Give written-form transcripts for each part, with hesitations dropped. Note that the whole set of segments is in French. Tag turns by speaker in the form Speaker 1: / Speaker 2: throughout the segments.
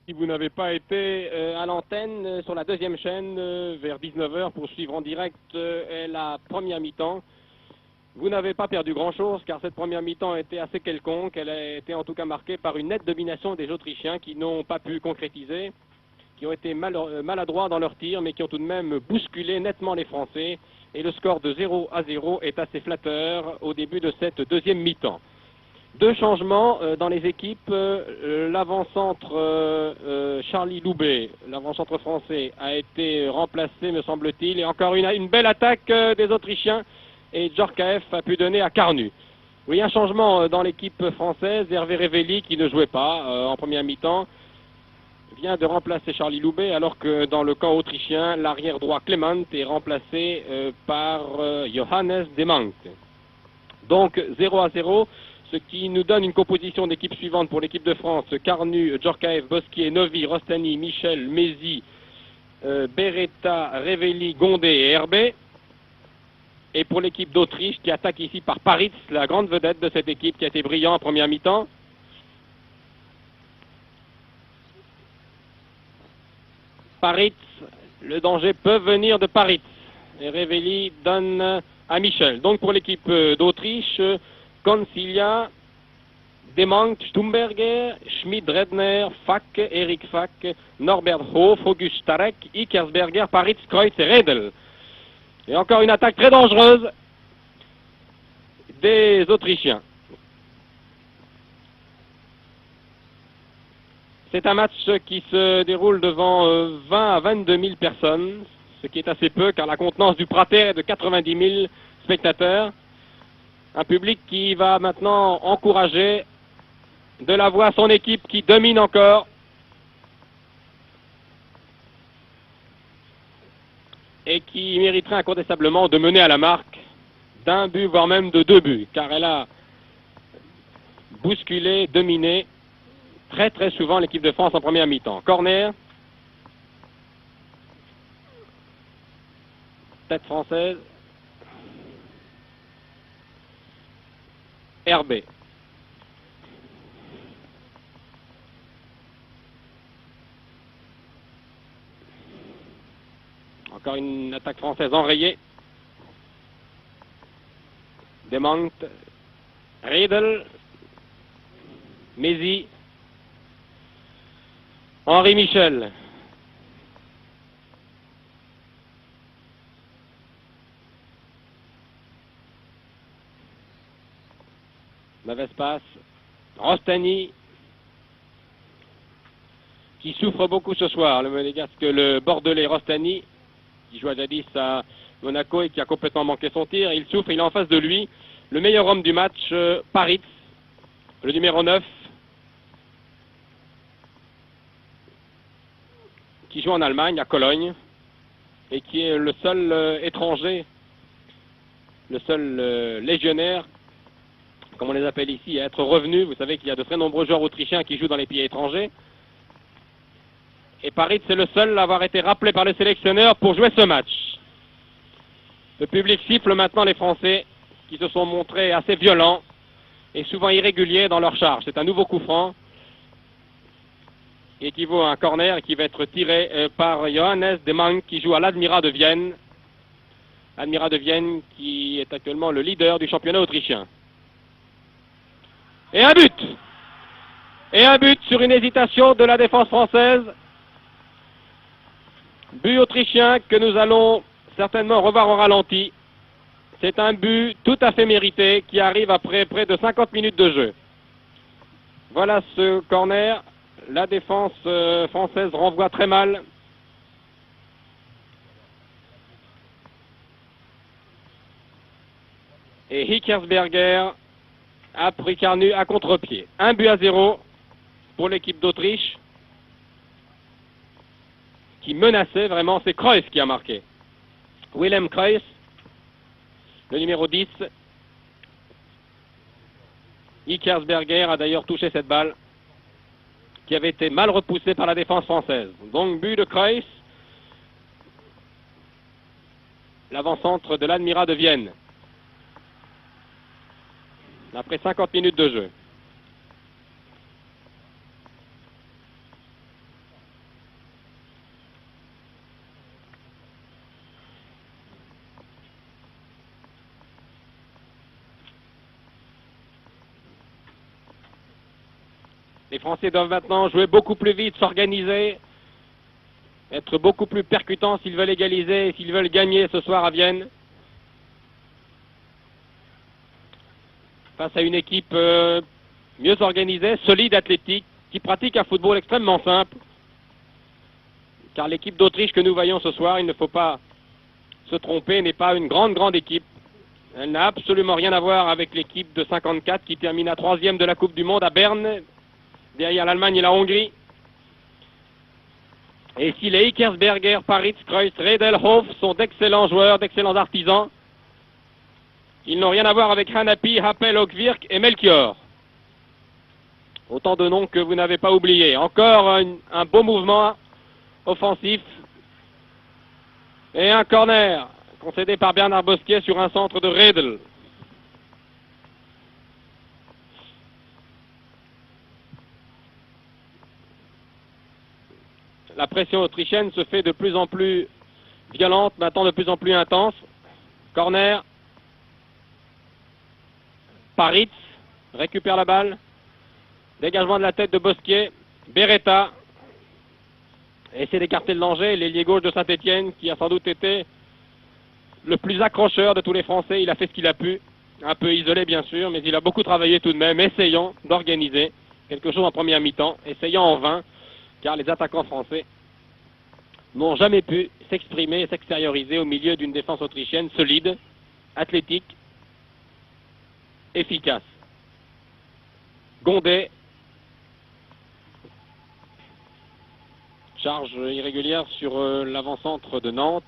Speaker 1: Si vous n'avez pas été à l'antenne sur la deuxième chaîne vers 19h pour suivre en direct la première mi-temps, vous n'avez pas perdu grand-chose car cette première mi-temps a été assez quelconque. Elle a été en tout cas marquée par une nette domination des Autrichiens qui n'ont pas pu concrétiser, qui ont été maladroits dans leur tir mais qui ont tout de même bousculé nettement les Français. Et le score de 0-0 est assez flatteur au début de cette deuxième mi-temps. Deux changements dans les équipes. L'avant-centre Charlie Loubet, l'avant-centre français, a été remplacé, me semble-t-il. Et encore une belle attaque des Autrichiens. Et Djorkaeff a pu donner à Carnu. Oui, un changement dans l'équipe française. Hervé Revelli, qui ne jouait pas en première mi-temps, vient de remplacer Charlie Loubet, alors que dans le camp autrichien, l'arrière droit Clement est remplacé par Johannes Demant. Donc 0-0. Ce qui nous donne une composition d'équipe suivante pour l'équipe de France: Carnu, Djorkaeff, Bosquier, Novi, Rostani, Michel, Mézi, Beretta, Revelli, Gondé et Herbé. Et pour l'équipe d'Autriche qui attaque ici par Paritz, la grande vedette de cette équipe qui a été brillant en première mi-temps. Paritz, le danger peut venir de Paritz. Et Revelli donne à Michel. Donc pour l'équipe d'Autriche, Concilia, Demant, Stumberger, Schmid, Redner, Fack, Eric Fack, Norbert Hof, August Starek, Ikersberger, Paritz, Kreutz et Redel. Et encore une attaque très dangereuse des Autrichiens. C'est un match qui se déroule devant 20 à 22 000 personnes, ce qui est assez peu car la contenance du Prater est de 90 000 spectateurs. Un public qui va maintenant encourager de la voix son équipe qui domine encore. Et qui mériterait incontestablement de mener à la marque d'un but, voire même de 2 buts, car elle a bousculé, dominé très très souvent l'équipe de France en première mi-temps. Corner, tête française, Herbé. Encore une attaque française enrayée. Demant, Riedel, Mézi, Henri Michel. Mauvaise passe. Rostani, qui souffre beaucoup ce soir, le monégasque, le bordelais Rostani, qui joue jadis à Monaco et qui a complètement manqué son tir. Il souffre, il est en face de lui le meilleur homme du match, Paritz, le numéro 9, qui joue en Allemagne, à Cologne, et qui est le seul étranger, le seul légionnaire, comme on les appelle ici, à être revenu. Vous savez qu'il y a de très nombreux joueurs autrichiens qui jouent dans les pays étrangers. Et Paritz est le seul à avoir été rappelé par le sélectionneur pour jouer ce match. Le public siffle maintenant les Français, qui se sont montrés assez violents et souvent irréguliers dans leur charge. C'est un nouveau coup franc qui équivaut à un corner qui va être tiré par Johannes Demant, qui joue à l'Admira de Vienne. Admira de Vienne qui est actuellement le leader du championnat autrichien. Et un but! Et un but sur une hésitation de la défense française. But autrichien que nous allons certainement revoir au ralenti. C'est un but tout à fait mérité qui arrive après près de 50 minutes de jeu. Voilà ce corner. La défense française renvoie très mal. Et Hikersberger a pris Carnu à contre-pied. 1-0 pour l'équipe d'Autriche, qui menaçait vraiment. C'est Kreuz qui a marqué. Wilhelm Kreuz, le numéro 10. Hikersberger a d'ailleurs touché cette balle, qui avait été mal repoussée par la défense française. Donc but de Kreuz, l'avant-centre de l'Admira de Vienne, après 50 minutes de jeu. Les Français doivent maintenant jouer beaucoup plus vite, s'organiser, être beaucoup plus percutants s'ils veulent égaliser et s'ils veulent gagner ce soir à Vienne. Face à une équipe mieux organisée, solide, athlétique, qui pratique un football extrêmement simple. Car l'équipe d'Autriche que nous voyons ce soir, il ne faut pas se tromper, n'est pas une grande équipe. Elle n'a absolument rien à voir avec l'équipe de 54 qui termine à 3e de la Coupe du Monde à Berne, derrière l'Allemagne et la Hongrie. Et si les Ikersberger, Paritz, Kreuz, Redelhof sont d'excellents joueurs, d'excellents artisans, ils n'ont rien à voir avec Hanapi, Happel, Okvirk et Melchior. Autant de noms que vous n'avez pas oubliés. Encore un beau mouvement offensif. Et un corner concédé par Bernard Bosquier sur un centre de Redl. La pression autrichienne se fait de plus en plus violente, maintenant de plus en plus intense. Corner. Paritz récupère la balle. Dégagement de la tête de Bosquier. Beretta essaie d'écarter le danger. L'ailier gauche de Saint-Etienne qui a sans doute été le plus accrocheur de tous les Français. Il a fait ce qu'il a pu. Un peu isolé bien sûr, mais il a beaucoup travaillé tout de même, essayant d'organiser quelque chose en première mi-temps, essayant en vain, car les attaquants français n'ont jamais pu s'exprimer et s'extérioriser au milieu d'une défense autrichienne solide, athlétique, efficace. Gondet, charge irrégulière sur l'avant-centre de Nantes,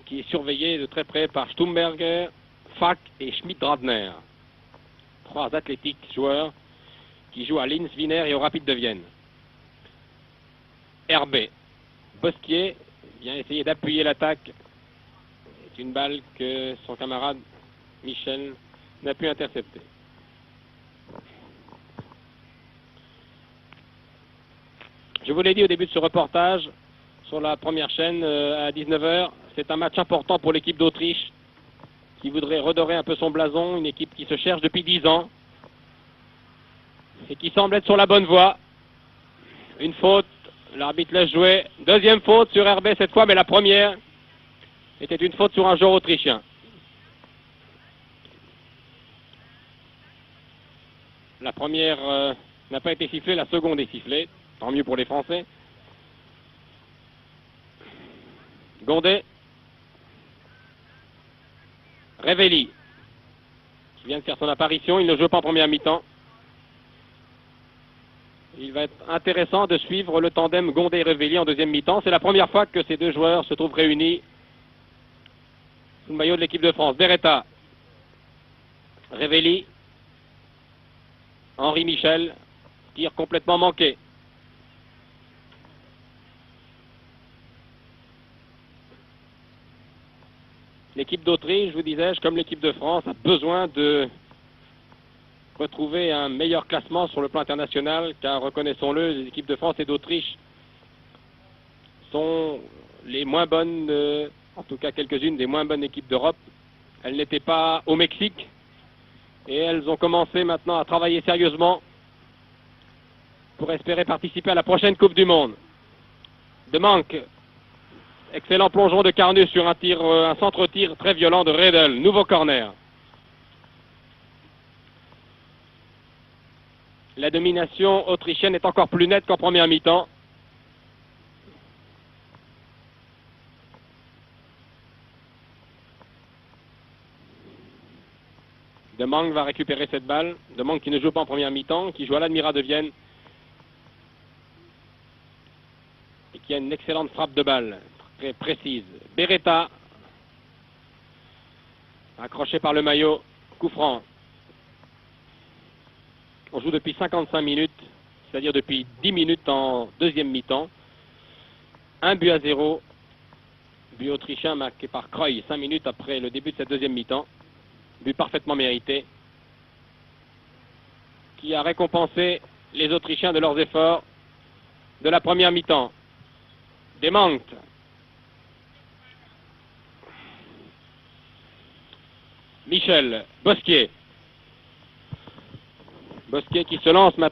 Speaker 1: qui est surveillé de très près par Stumberger, Fack et Schmidt-Radner. 3 athlétiques joueurs qui jouent à Linz, Wiener et au Rapide de Vienne. RB. Bosquier vient essayer d'appuyer l'attaque. C'est une balle que son camarade Michel n'a pu intercepter. Je vous l'ai dit au début de ce reportage, sur la première chaîne à 19h, c'est un match important pour l'équipe d'Autriche qui voudrait redorer un peu son blason, une équipe qui se cherche depuis 10 ans et qui semble être sur la bonne voie. Une faute, l'arbitre laisse jouer. Deuxième faute sur RB cette fois, mais la première était une faute sur un joueur autrichien. La première n'a pas été sifflée, la seconde est sifflée. Tant mieux pour les Français. Gondet. Revelli, qui vient de faire son apparition. Il ne joue pas en première mi-temps. Il va être intéressant de suivre le tandem Gondet-Revelli en deuxième mi-temps. C'est la première fois que ces deux joueurs se trouvent réunis sous le maillot de l'équipe de France. Beretta, Revelli, Henri Michel, tir complètement manqué. L'équipe d'Autriche, je vous disais, comme l'équipe de France, a besoin de retrouver un meilleur classement sur le plan international, car reconnaissons-le, les équipes de France et d'Autriche sont les moins bonnes, en tout cas quelques-unes des moins bonnes équipes d'Europe. Elles n'étaient pas au Mexique et elles ont commencé maintenant à travailler sérieusement pour espérer participer à la prochaine Coupe du Monde. De manque. Excellent plongeon de Carnus sur un centre-tir très violent de Redl. Nouveau corner. La domination autrichienne est encore plus nette qu'en première mi-temps. De Mang va récupérer cette balle. De Mang qui ne joue pas en première mi-temps, qui joue à l'Admira de Vienne. Et qui a une excellente frappe de balle, très précise. Beretta, accroché par le maillot, coup franc. On joue depuis 55 minutes, c'est-à-dire depuis 10 minutes en deuxième mi-temps. 1-0, but autrichien marqué par Kreuz 5 minutes après le début de cette deuxième mi-temps. But parfaitement mérité, qui a récompensé les Autrichiens de leurs efforts de la première mi-temps. Demant. Michel, Bosquier. Bosquet qui se lance maintenant.